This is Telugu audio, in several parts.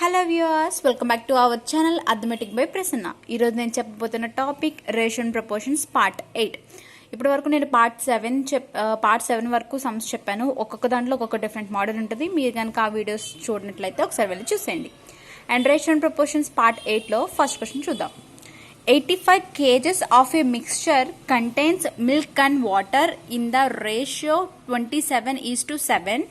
Hello viewers, welcome back to our channel arithmetic by Prasanna. ఈరోజు నేను చెప్పబోతున్న టాపిక్ రేషన్ ప్రపోర్షన్స్ పార్ట్ 8. ఇప్పటి వరకు నేను పార్ట్ 7 వరకు సమ్స్ చెప్పాను. ఒక్కొక్క దాంట్లో ఒక్కొక్క డిఫరెంట్ మోడల్ ఉంటుంది. మీరు కనుక ఆ వీడియోస్ చూడనట్లయితే ఒకసారి వెళ్ళి చూసేయండి. అండ్ రేషన్ ప్రపోర్షన్స్ పార్ట్ 8లో ఫస్ట్ క్వశ్చన్ చూద్దాం. 85 kgs of a mixture contains milk and water in the ratio 27:7.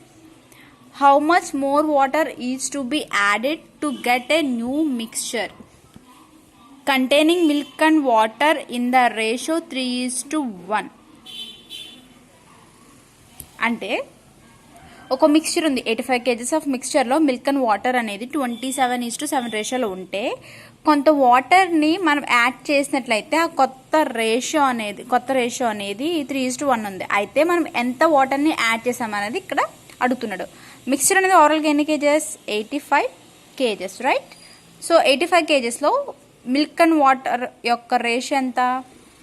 How much more water is to be added to get a new mixture containing milk and water in the ratio 3:1? అంటే ఒక మిక్స్చర్ ఉంది. 85 kgs ఆఫ్ మిక్స్చర్లో మిల్క్ అండ్ వాటర్ అనేది 27:7 రేషియోలో ఉంటే కొంత వాటర్ని మనం యాడ్ చేసినట్లయితే ఆ కొత్త రేషియో అనేది 3:1 ఉంది. అయితే మనం ఎంత వాటర్ని యాడ్ చేసామనేది ఇక్కడ అడుగుతున్నాడు. మిక్స్చర్ అనేది ఓవరాల్గా ఎన్ని కేజెస్? 85 kgs, right? సో 85 kgsలో మిల్క్ అండ్ వాటర్ యొక్క రేషియో ఎంత?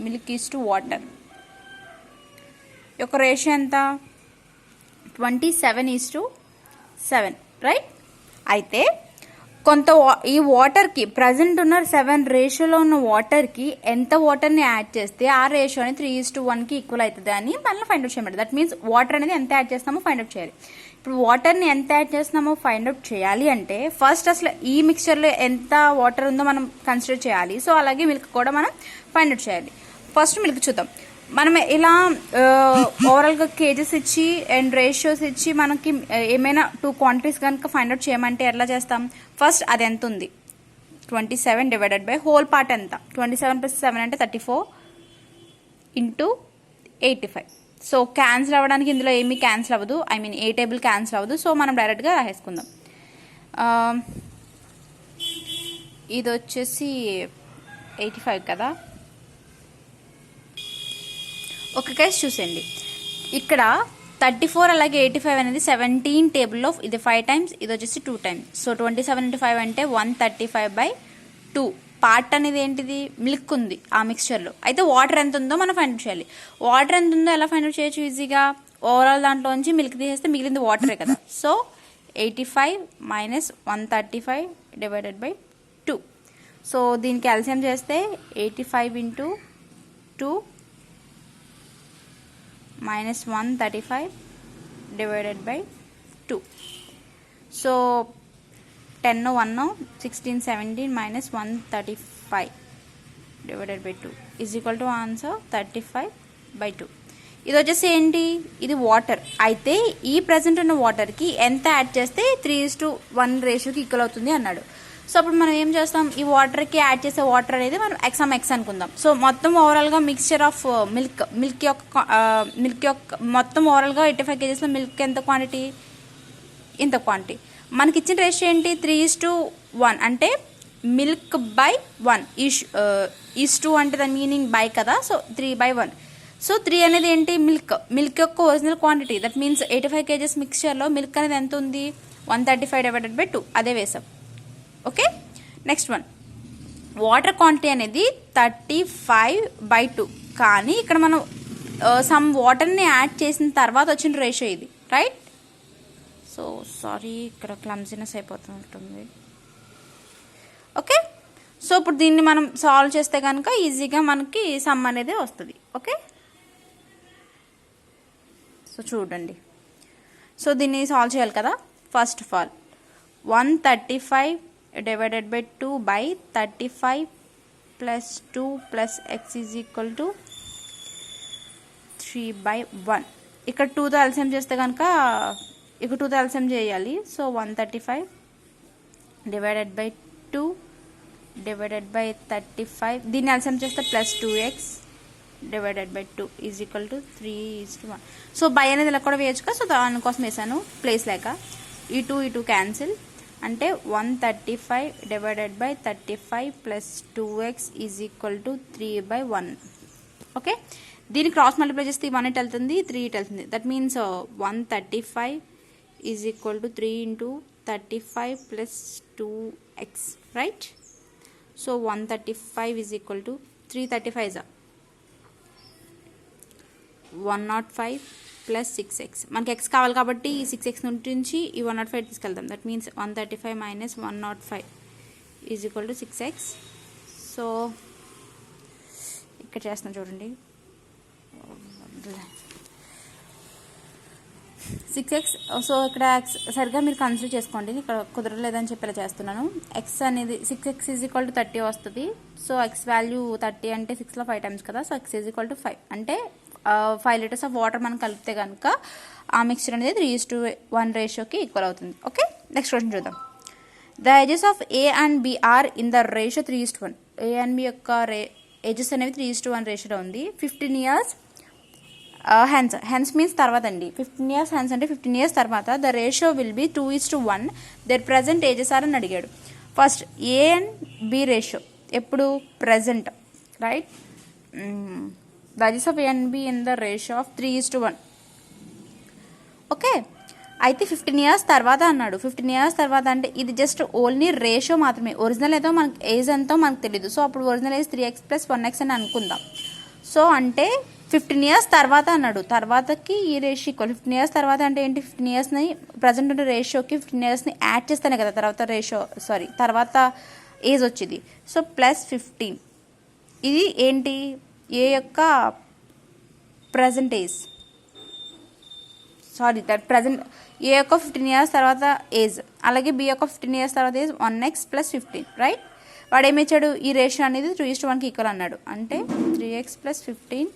మిల్క్ ఈజ్ టు వాటర్ యొక్క రేషియో ఎంత? 27:7, రైట్? అయితే కొంత ఈ వాటర్కి ప్రజెంట్ ఉన్న 7 రేషియోలో ఉన్న వాటర్కి ఎంత వాటర్ని యాడ్ చేస్తే ఆ రేషియో అనేది 3:1కి ఈక్వల్ అవుతుంది అని మనల్ని ఫైండ్ అవుట్ చేయమంటారు. దట్ మీన్స్ వాటర్ అనేది ఎంత యాడ్ చేస్తామో ఫైండ్ అవుట్ చేయాలి. ఇప్పుడు వాటర్ని ఎంత యాడ్ చేస్తున్నామో ఫైండ్ అవుట్ చేయాలి అంటే ఫస్ట్ అసలు ఈ మిక్చర్లో ఎంత వాటర్ ఉందో మనం కన్సిడర్ చేయాలి. సో అలాగే మిల్క్ కూడా మనం ఫైండ్ అవుట్ చేయాలి. ఫస్ట్ మిల్క్ చూద్దాం. మనం ఇలా ఓవరాల్గా కేజెస్ ఇచ్చి అండ్ రేషియోస్ ఇచ్చి మనకి ఏమైనా 2 క్వాంటిటీస్ కనుక ఫైండ్ అవుట్ చేయమంటే ఎట్లా చేస్తాం? ఫస్ట్ అది ఎంత ఉంది? 27 డివైడెడ్ బై హోల్ పార్ట్ ఎంత? 27 + 7 అంటే 34 ఇంటూ 85. సో క్యాన్సిల్ అవ్వడానికి ఇందులో ఏమీ క్యాన్సిల్ అవ్వదు. I mean A table cancel అవ్వదు. సో మనం డైరెక్ట్గా రాసేసుకుందాం. ఇది వచ్చేసి 85 కదా. ఒక కేసు చూసేయండి. ఇక్కడ 34 అలాగే 85 అనేది 17 టేబుల్లో ఇది 5 టైమ్స్, ఇది వచ్చేసి 2 టైమ్స్. సో 27 × 5 అంటే 135/2. పార్ట్ అనేది ఏంటిది? మిల్క్ ఉంది ఆ మిక్స్చర్లో. అయితే వాటర్ ఎంత ఉందో మనం ఫైండ్ అవుట్ చేయాలి. వాటర్ ఎంత ఉందో ఎలా ఫైండ్ అవుట్ చేయొచ్చు? ఈజీగా ఓవరాల్ దాంట్లోంచి మిల్క్ తీసేస్తే మిగిలింది వాటరే కదా. So 85 - 135 divided by 2. సో దీనికి ఎల్సిఎం చేస్తే 85 × 2 - 135 divided by 2. So 10 1 16 17 - 135 divided by 2 is equal to answer 35/2. ఇది వచ్చేసి ఏంటి? ఇది వాటర్. అయితే ఈ ప్రజెంట్ ఉన్న వాటర్కి ఎంత యాడ్ చేస్తే 3:1 రేషియోకి ఈక్వల్ అవుతుంది అన్నాడు. సో అప్పుడు మనం ఏం చేస్తాం? ఈ వాటర్కి యాడ్ చేసే వాటర్ అనేది మనం ఎక్స్ అనుకుందాం. సో మొత్తం ఓవరాల్గా మిక్స్చర్ ఆఫ్ మిల్క్ యొక్క మొత్తం ఓవరాల్గా 85 kgsలో మిల్క్ ఎంత క్వాంటిటీ? ఇంత క్వాంటిటీ. మనకి ఇచ్చిన రేషియో ఏంటి? 3:1 అంటే మిల్క్ బై 1 ఈజ్ 2 అంటే దాని మీనింగ్ బై కదా. సో 3/1. సో 3 అనేది ఏంటి? మిల్క్ యొక్క original quantity. That means 85 kgs మిక్స్చర్లో మిల్క్ అనేది ఎంత ఉంది? 135 డివైడెడ్ బై 2 అదే వేసాం. Okay, next one. Water quantity అనేది 35/2. కానీ ఇక్కడ మనం సమ్ వాటర్ని యాడ్ చేసిన తర్వాత వచ్చిన రేషియో ఇది, రైట్? సో సారీ, ఇక్కడ క్లమ్జీనెస్ అయిపోతుంటుంది. ఓకే, సో ఇప్పుడు దీన్ని మనం సాల్వ్ చేస్తే కనుక ఈజీగా మనకి సమ్ అనేది వస్తుంది. ఓకే, సో చూడండి. సో దీన్ని సాల్వ్ చేయాలి కదా. First of all 135 divided by 2 by 35 + 2 + x is equal to 3/1. ఇక్కడ 2తో ఎల్సిఎం చేస్తే కనుక ఇక్కడ 2తో ఎల్సిఎం చేయాలి. So 135 divided by 2 divided by 35, దీన్ని ఎల్సిఎం చేస్తే +2x divided by 2 is equal to 3:1. So by అనేది ఇలా కూడా వేయచ్చు కదా. సో దానికోసం వేసాను ప్లేస్ లేక. ఈ 2 క్యాన్సిల్ అంటే 135 divided by 35 + 2x is equal to 3/1. Okay, దీన్ని క్రాస్ మల్టిప్లై చేస్తే 1 ఇటు వెళ్తుంది, 3 ఇటు వెళ్తుంది. That means 135 is equal to 3 × 35 + 2x, right? So 135 is equal to 335 105 plus 6x. మనకి x కావాలి కాబట్టి ఈ 6x నుంచి ఈ 105 తీసుకెళ్తాం. That means 135 minus 105 is equal to 6x. So ఇక్కడ చేస్తున్నాం చూడండి, 6x. సో ఇక్కడ x సరిగ్గా మీరు కన్సిడర్ చేసుకోండి, ఇక్కడ కుదరలేదని చెప్పేలా చేస్తున్నాను. x అనేది 6x ఈజ్ ఈక్వల్ టు 30 వస్తుంది. సో x వాల్యూ 30 అంటే 6లో 5 టైమ్స్ కదా. So x is equal to 5 అంటే 5 లీటర్స్ ఆఫ్ వాటర్ మనం కలిపితే కనుక ఆ మిక్చర్ అనేది 3:1 రేషియోకి ఈక్వల్ అవుతుంది. ఓకే, నెక్స్ట్ క్వశ్చన్ చూద్దాం. The ages of A and B are in the ratio 3:1. A and B యొక్క ఏజెస్ అనేవి 3:1 రేషియోలో ఉంది. 15 ఇయర్స్ హెన్స్ మీన్స్ తర్వాత అండి. 15 ఇయర్స్ హెన్స్ అంటే 15 ఇయర్స్ తర్వాత the ratio will be 2:1. Their present ages are అని అడిగాడు. First A and B ratio ఎప్పుడు present, right? The ages of A and B in the ratio of 3:1. Okay, అయితే 15 ఇయర్స్ తర్వాత అన్నాడు. 15 ఇయర్స్ తర్వాత అంటే ఇది జస్ట్ ఓన్లీ రేషియో మాత్రమే. ఒరిజినల్ ఏదో మనకి ఏజ్ ఎంతో మనకు తెలియదు. సో అప్పుడు ఒరిజినల్ ఏజ్ 3x + 1x అని అనుకుందాం. సో అంటే 15 ఇయర్స్ తర్వాత అన్నాడు. తర్వాతకి ఈ రేషియో ఈక్వల్. 15 ఇయర్స్ తర్వాత అంటే ఏంటి? 15 ఇయర్స్ని ప్రజెంట్ ఉన్న రేషియోకి 15 ఇయర్స్ని యాడ్ చేస్తేనే కదా తర్వాత ఏజ్ వచ్చింది. సో +15. ఇది ఏంటి? ఏ యొక్క ప్రజెంట్ ఏజ్, ప్రజెంట్ ఏ యొక్క 15 ఇయర్స్ తర్వాత ఏజ్, అలాగే బి యొక్క 15 ఇయర్స్ తర్వాత ఏజ్ 1x + 15, రైట్? వాడు ఏమి ఇచ్చాడు? ఈ రేషియో అనేది 3:1కి ఈక్వల్ అన్నాడు. అంటే 3x + 15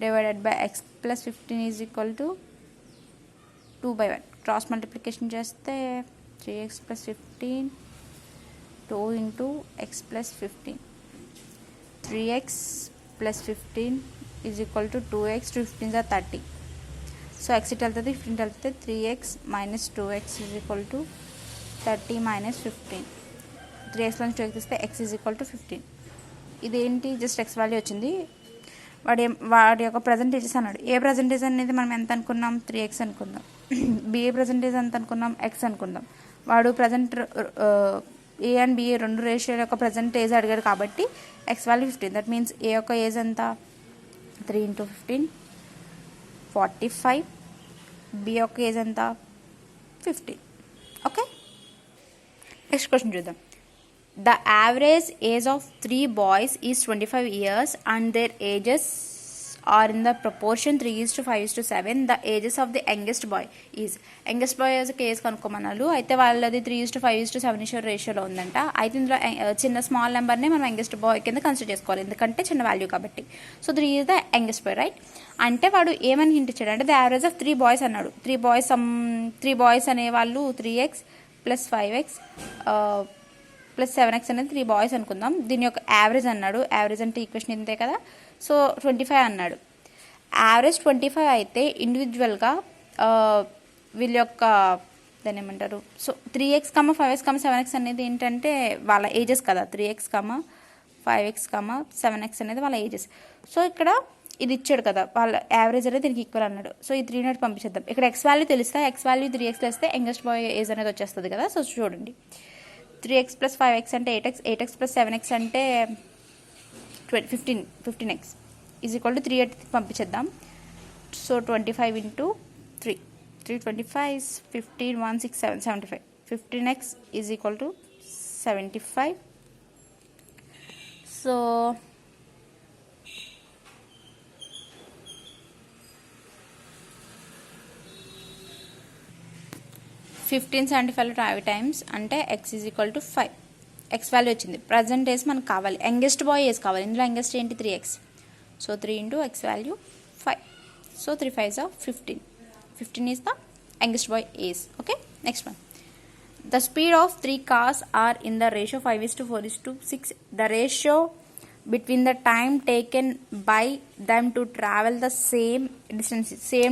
divided by x + 15 is equal to 2/1. Cross multiplication చేస్తే 3x + 15 2 × x + 15 3x + 15 is equal to 2x. 2 15 = 30. So x ఇటు వెళ్తుంది, 15 వెళ్తుంది. 3x - 2x is equal to 30 - 15. 3x నుంచి 2x తీస్తే x ఈజ్ ఈక్వల్ టు 15. ఇదేంటి? జస్ట్ x వాల్యూ వచ్చింది. వాడి యొక్క ప్రజెంటేజెస్ అన్నాడు. ఏ ప్రజెంటేజ్ అనేది మనం ఎంత అనుకున్నాం? 3x అనుకుందాం. బి ఏ ప్రజెంటేజ్ ఎంత అనుకున్నాం? x అనుకుందాం. వాడు ప్రజెంట్ A అండ్ B రెండు రేషియోల యొక్క ప్రజెంటేజ్ అడిగాడు కాబట్టి x వాల్యూ 15. దట్ మీన్స్ ఏ యొక్క ఏజ్ ఎంత? 3 × 15 45. బి యొక్క ఏజ్ ఎంత? 15. ఓకే, నెక్స్ట్ క్వశ్చన్ చూద్దాం. The average age of 3 boys is 25 years and their ages are in the proportion 3:5:7. The ages of the youngest boy is. Youngest boy age కనుక్కోమన్నారు. అయితే వాళ్ళది 3:5:7 రేషియోలో ఉందంట. అయితే ఇందులో చిన్న స్మాల్ నెంబర్నే మనం యంగెస్ట్ బాయ్ కింద కన్సిడర్ చేసుకోవాలి, ఎందుకంటే చిన్న వాల్యూ కాబట్టి. So 3 is the youngest boy, right? అంటే వాడు ఏమని హింట్ ఇచ్చాడు అంటే ద యావరేజ్ ఆఫ్ 3 బాయ్స్ అన్నాడు. 3 బాయ్స్ అనేవాళ్ళు 3x + 5x + 7x అనేది 3 బాయ్స్ అనుకుందాం. దీని యొక్క యావరేజ్ అన్నాడు. యావరేజ్ అంటే ఈక్వేషన్ ఇంతే కదా. సో 25 అన్నాడు. యావరేజ్ 25 అయితే ఇండివిజువల్గా వీళ్ళ యొక్క దాన్ని ఏమంటారు? సో 3x, 5x, 7x అనేది ఏంటంటే వాళ్ళ ఏజెస్ కదా. 3x, 5x, 7x అనేది వాళ్ళ ఏజెస్. సో ఇక్కడ ఇది ఇచ్చాడు కదా, వాళ్ళ యావరేజ్ అనేది దీనికి ఈక్వల్ అన్నాడు. సో ఈ 3 నాట్ పంపించేద్దాం. ఇక్కడ x వాల్యూ తెలిస్తే x వాల్యూ 3x వేస్తే యంగెస్ట్ బాయ్ ఏజ్ అనేది వచ్చేస్తుంది కదా. సో చూడండి, 3x + 5x అంటే 8x, 8x + 7x అంటే 15x ఈజ్ ఈక్వల్ టు 3 పంపించేద్దాం. So 25 × 3 325 15 1 6 7 75. 15x is equal to 75. So 1575 5 times అంటే x is equal to 5. x value వచ్చింది. ప్రజెంట్ ఏజ్ మనకు కావాలి, యంగెస్ట్ బాయ్ ఏజ్ కావాలి. ఇందులో యంగెస్ట్ ఏంటి? 3x. So 3 × x value 5. So 3 5s are 15. 15 is the youngest boy age. Okay, next one. The speed of 3 cars are in the ratio 5:4:6. The ratio between the time taken by them to travel the same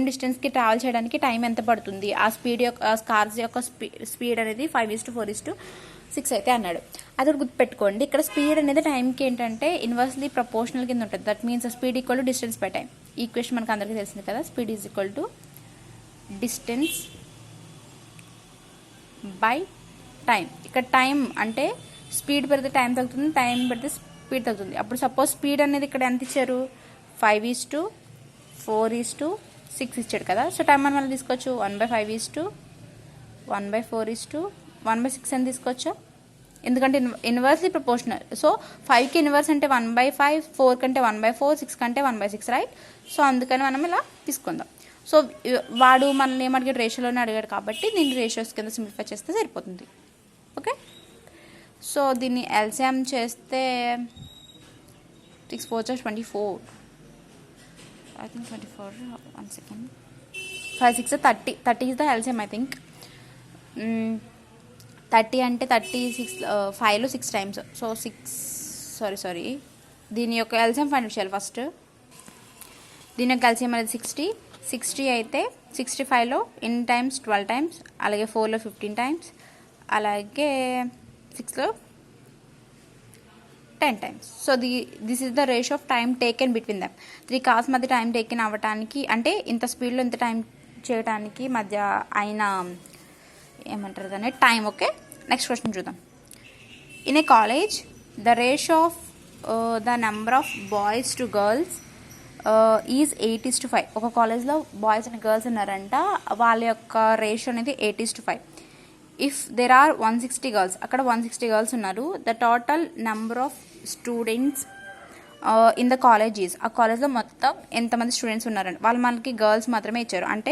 distance కి ట్రావెల్ చేయడానికి టైం ఎంత పడుతుంది? ఆ స్పీడ్ యొక్క కార్స్ యొక్క స్పీడ్ అనేది 5:4:6 అయితే అన్నాడు. అది గుర్తుపెట్టుకోండి. ఇక్కడ స్పీడ్ అనేది టైంకి ఏంటంటే ఇన్వర్స్లీ ప్రపోర్షనల్ కింద ఉంటుంది. That means speed equal to distance by time. Equation మనకు అందరికీ తెలిసింది కదా. Speed is equal to distance by time. ఇక్కడ టైం అంటే స్పీడ్ పెడితే టైం తగ్గుతుంది, టైం పెడితే స్పీడ్ తగ్గుతుంది. అప్పుడు సపోజ్ స్పీడ్ అనేది ఇక్కడ ఎంత ఇచ్చారు? 5:4:6 6 ఇచ్చాడు కదా. సో టైం మనం మళ్ళీ తీసుకోవచ్చు 1/5 ఈజ్ టు 1/4 ఈజ్ టు 1/6 అని తీసుకోవచ్చు, ఎందుకంటే ఇన్వర్స్లీ ప్రపోర్షనల్. సో 5కి ఇన్వర్స్ అంటే 1/5, 4 కంటే 1/4, 6 కంటే 1/6, రైట్. సో అందుకని మనం ఇలా తీసుకుందాం. సో వాడు మనల్ని ఏమడిగాడు, రేషియోలోనే అడిగాడు కాబట్టి దీన్ని రేషియోస్ కింద సింప్లిఫై చేస్తే సరిపోతుంది. ఓకే, సో దీన్ని ఎల్సిఎం చేస్తే 6 4 24, I think 24, 1 second, 5 6 30 is the LCM I think. 30 అంటే 36, 5లో 6 టైమ్స్, సో 6 సారీ దీని యొక్క ఎల్సిఎం ఫైండ్ చేయాలి ఫస్ట్. దీని యొక్క ఎల్సిఎం అనేది 60 అయితే 65లో ఇన్ టైమ్స్ 12 టైమ్స్, అలాగే 4లో 15 టైమ్స్, అలాగే 6లో 10 times. So this is the ratio of time taken between them. 3 cars మధ్య టైం టేకెన్ అవ్వటానికి, అంటే ఇంత స్పీడ్లో ఇంత టైం చేయడానికి మధ్య అయిన ఏమంటారు దాన్ని టైం. ఓకే, నెక్స్ట్ క్వశ్చన్ చూద్దాం. In A college the ratio of the number of boys to girls is 8:5. ఒక కాలేజ్లో బాయ్స్ అండ్ గర్ల్స్ ఉన్నారంట, వాళ్ళ యొక్క రేషియో అనేది 8:5. ఇఫ్ దెర్ ఆర్ 160 గర్ల్స్, అక్కడ 160 గర్ల్స్ ఉన్నారు, the total number of students in the college is, ఆ కాలేజ్లో మొత్తం ఎంతమంది స్టూడెంట్స్ ఉన్నారండి. వాళ్ళు మనకి గర్ల్స్ మాత్రమే ఇచ్చారు, అంటే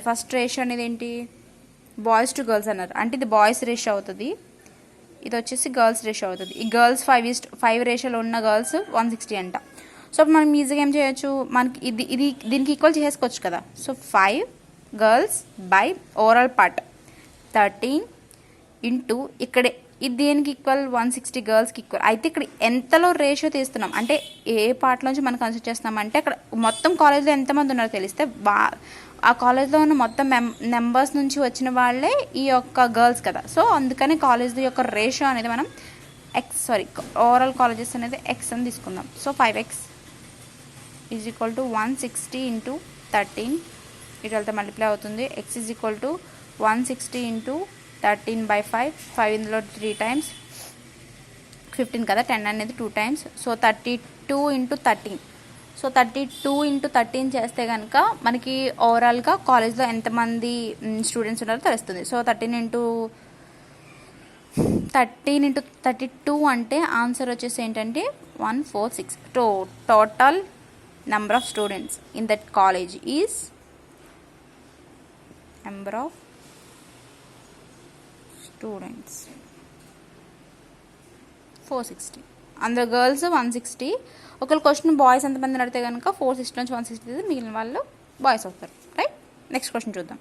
ఫస్ట్ రేషియో అనేది ఏంటి, బాయ్స్ టు గర్ల్స్ అన్నారు, అంటే ఇది బాయ్స్ రేషియో అవుతుంది, ఇది వచ్చేసి గర్ల్స్ రేషియో అవుతుంది. ఈ గర్ల్స్ 5 రేషియోలో ఉన్న గర్ల్స్ 160 అంట. సో మనం ఈజీగా ఏం చేయొచ్చు, మనకి ఇది దీనికి ఈక్వల్ చేసుకోవచ్చు కదా. So 5 girls by overall part 13 into ఇక్కడ ఇది దేనికి ఈక్వల్, 160 గర్ల్స్కి ఈక్వల్. అయితే ఇక్కడ ఎంతలో రేషియో తీస్తున్నాం, అంటే ఏ పార్ట్లోంచి మనం కన్సిడర్ చేస్తున్నాం అంటే అక్కడ మొత్తం కాలేజ్లో ఎంతమంది ఉన్నారో తెలిస్తే ఆ కాలేజ్లో ఉన్న మొత్తం నెంబర్స్ నుంచి వచ్చిన వాళ్ళే ఈ యొక్క గర్ల్స్ కదా. సో అందుకని కాలేజ్ యొక్క రేషియో అనేది మనం ఓవరాల్ కాలేజెస్ అనేది ఎక్స్ అని తీసుకుందాం. So 5x is equal to 160 into 13, ఇటు వెళ్తే మల్టిప్లై అవుతుంది. x is equal to 160 into 13/5, 5 ఇందులో 3 టైమ్స్ 15 కదా, 10 అనేది 2 times. So 32 into 13. So 32 into 13 చేస్తే కనుక మనకి ఓవరాల్గా కాలేజ్లో ఎంతమంది స్టూడెంట్స్ ఉన్నారో తెలుస్తుంది. సో 13 ఇంటూ 32 అంటే ఆన్సర్ వచ్చేసి ఏంటంటే 146. Total number of students in that college is number of students 460. అందులో గర్ల్స్ 160. ఒకవేళ క్వశ్చన్ బాయ్స్ ఎంతమంది అడిగితే కనుక 460 నుంచి 160 మిగిలిన వాళ్ళు బాయ్స్ అవుతారు, రైట్. నెక్స్ట్ క్వశ్చన్ చూద్దాం.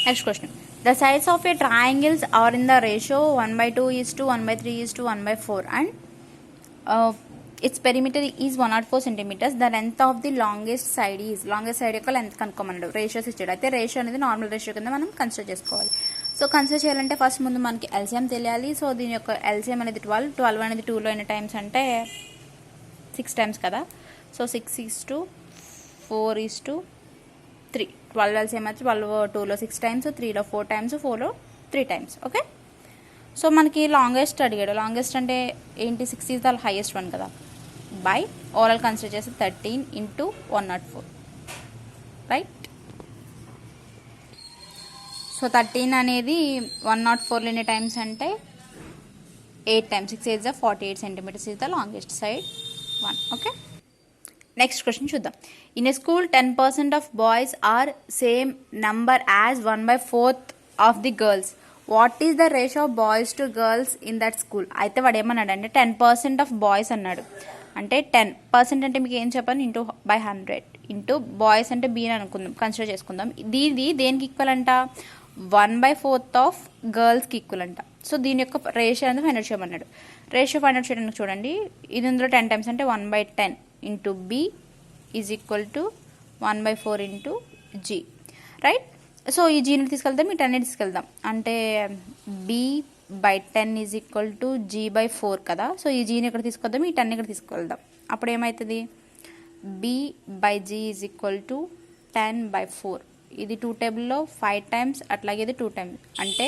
Next question, the sides of a triangles are in the ratio 1/2 is to 1/3 is to 1/4 and its perimeter is 104 centimetres. The length of the longest side is, longest side యొక్క లెంత్ కనుక్కోమన్నాడు. రేషియోస్ ఇచ్చాడు, అయితే రేషియో అనేది నార్మల్ రేషియో కింద మనం కన్సిడర్ చేసుకోవాలి. సో కన్సిడర్ చేయాలంటే ఫస్ట్ ముందు మనకి ఎల్సిఎం తెలియాలి. సో దీని యొక్క ఎల్సిఎం అనేది 12 అనేది 2లో ఎన్ని టైమ్స్ అంటే 6 టైమ్స్ కదా. సో 6:4:3, 12 ఎల్సిఎం అయితే 12 2లో 6 టైమ్స్, 3లో 4 టైమ్స్, 4లో 3 టైమ్స్. ఓకే, సో మనకి లాంగెస్ట్ అడిగాడు. లాంగెస్ట్ అంటే ఏంటి, 6 ఈజ్ ద హైయెస్ట్ వన్ కదా, బై ఓవరాల్ కన్సిడర్ చేస్తే 13 ఇంటూ 104, రైట్. సో 13 అనేది 104 ఎన్ని టైమ్స్ అంటే 8 times. 6 is the 48 centimetres is the longest side 1. Okay, next question చూద్దాం. In a school 10% of boys are same number as 1/4 of the girls. What is the ratio of boys to girls in that school. అయితే వాడు ఏమన్నాడు అంటే 10% ఆఫ్ బాయ్స్ అన్నాడు. అంటే 10% అంటే మీకు ఏం చెప్పాను, ఇంటూ బై 100 ఇంటూ బాయ్స్ అంటే బీ అని అనుకుందాం, కన్సిడర్ చేసుకుందాం. దీది దేనికి ఈక్వల్ అంట, 1/4 ఆఫ్ గర్ల్స్కి ఈక్వల్ అంట. సో దీని యొక్క రేషియో అనేది ఫైండ్ అవుట్ చేయమన్నాడు. రేషియో ఫైండ్ అవుట్ చేయడానికి చూడండి, ఇది ఇందులో 10 టైమ్స్ అంటే 1/10 into B is equal to 1/4 into G, right. So ఈ జీని తీసుకెళ్తాం, ఈ 10 తీసుకెళ్దాం, అంటే b/10 is equal to g/4 కదా. సో ఈ జీని ఇక్కడ తీసుకొద్దాం, ఈ 10 ఇక్కడ తీసుకెళ్దాం. అప్పుడు ఏమవుతుంది, b/g ఈజ్ ఈక్వల్ టు 10/4. ఇది 2 టేబుల్లో 5 టైమ్స్, అట్లాగే ఇది 2 టైమ్స్, అంటే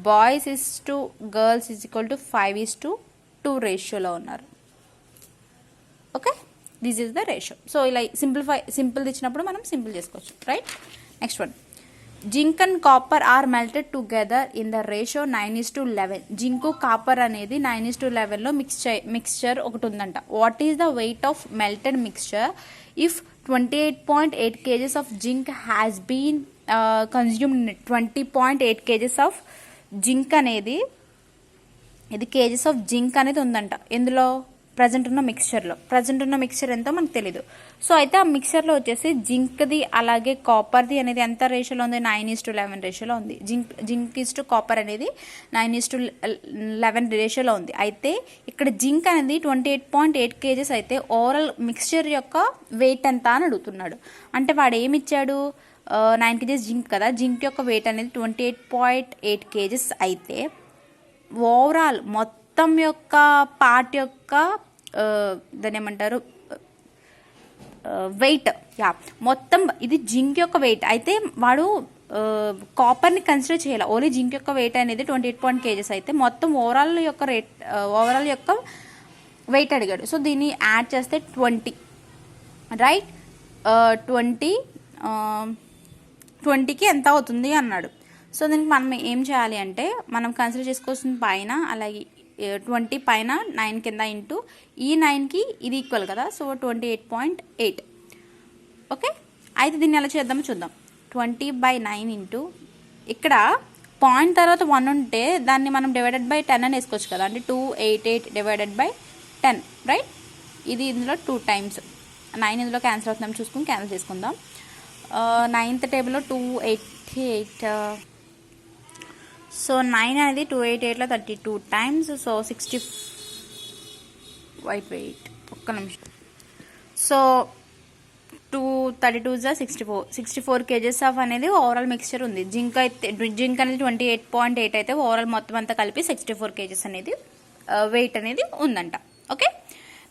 boys is to girls is equal to 5:2 రేషియోలో ఉన్నారు. Okay, this is the ratio. So ఇలా సింపుల్ ఇచ్చినప్పుడు మనం సింపుల్ చేసుకోవచ్చు, right. Next one, zinc and copper are melted together in the ratio 9:11. Zinc copper అనేది 9:11లో మిక్స్చర్ ఒకటి ఉందంట. What is the weight of melted mixture if 28.8 kgs of zinc has been consumed? 20.8 kgs of zinc అనేది, ఇది కేజెస్ ఆఫ్ జింక్ అనేది ఉందంట ఎందులో? ప్రజెంట్ ఉన్న మిక్స్చర్ ఎంతో మనకు తెలీదు. సో అయితే ఆ మిక్స్చర్లో వచ్చేసి జింక్ది అలాగే కాపర్ది అనేది ఎంత రేషియోలో ఉంది? 9:11 రేషియోలో ఉంది. జింక్ ఇస్ టు కాపర్ అనేది 9:11 రేషియోలో ఉంది. అయితే ఇక్కడ జింక్ అనేది 28.8 kgs అయితే ఓవరాల్ మిక్స్చర్ యొక్క వెయిట్ ఎంత అని అడుగుతున్నాడు. అంటే వాడు ఏమి ఇచ్చాడు? 9 kgs జింక్ కదా, జింక్ యొక్క వెయిట్ అనేది 28.8 kgs అయితే ఓవరాల్ మొత్తం యొక్క పార్ట్ యొక్క దాన్ని ఏమంటారు, వెయిట్, మొత్తం ఇది జింక్ యొక్క వెయిట్. అయితే వాడు కాపర్ని కన్సిడర్ చేయాలి, ఓన్లీ జింక్ యొక్క వెయిట్ అనేది 28 kgs అయితే మొత్తం ఓవరాల్ యొక్క వెయిట్ అడిగాడు. సో దీన్ని యాడ్ చేస్తే 20, రైట్. 20కి ఎంత అవుతుంది అన్నాడు. సో దీనికి మనం ఏం చేయాలి అంటే, మనం కన్సిడర్ చేసుకోవాల్సిన పైన అలాగే 20 పైన 9 కింద ఇంటూ ఈ 9కి ఇది ఈక్వల్ కదా, సో 28.8. ఓకే, అయితే దీన్ని ఎలా చేద్దామో చూద్దాం. 20/9 ఇంటూ ఇక్కడ పాయింట్ తర్వాత 1 ఉంటే దాన్ని మనం డివైడెడ్ బై 10 అని వేసుకోవచ్చు కదా, అంటే 288 డివైడెడ్ బై 10, రైట్. ఇది ఇందులో 2 times 9 ఇందులో క్యాన్సిల్ అవుతుందని చూసుకుని క్యాన్సిల్ చేసుకుందాం. 9th టేబుల్లో 288, సో 9 అనేది 288లో 32 times, సో 60, వెయిట్ ఒక్క నిమిషం. సో 232 64 kgs ఆఫ్ అనేది ఓవరాల్ మిక్స్చర్ ఉంది. జింక్ అనేది 28.8 అయితే ఓవరాల్ మొత్తం అంతా కలిపి 64 kgs అనేది వెయిట్ అనేది ఉందంట. ఓకే,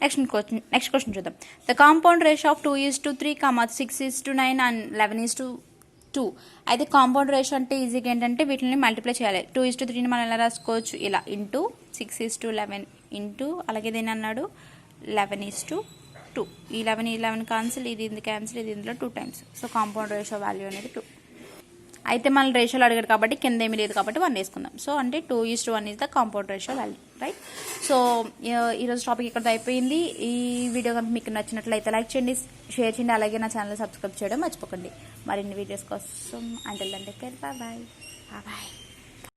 నెక్స్ట్ క్వశ్చన్ చూద్దాం. The compound ratio of 2:3, 6:9 and 11:2. అయితే కాంపౌండ్ రేషియో అంటే ఈజీగా ఏంటంటే వీటిని మల్టిప్లై చేయాలి. 2:3ని మనం ఎలా రాసుకోవచ్చు? ఇలా ఇంటూ 6:11 ఇంటూ అలాగే దేని అన్నాడు 11:2. ఈ 11 క్యాన్సిల్, ఇది క్యాన్సిల్, ఇది ఇందులో 2 times. So compound ratio value అనేది 2. అయితే మనం రేషియోలో అడిగాడు కాబట్టి కింద ఏమీ లేదు కాబట్టి 1 వేసుకుందాం. సో అంటే 2:1 is the compound ratio value, right. So ఈరోజు టాపిక్ ఇక్కడ అయిపోయింది. ఈ వీడియో కనుక మీకు నచ్చినట్లయితే లైక్ చేయండి, షేర్ చేయండి, అలాగే నా ఛానల్ సబ్స్క్రైబ్ చేయడం మర్చిపోకండి. మరిన్ని వీడియోస్ కోసం until then take care, bye.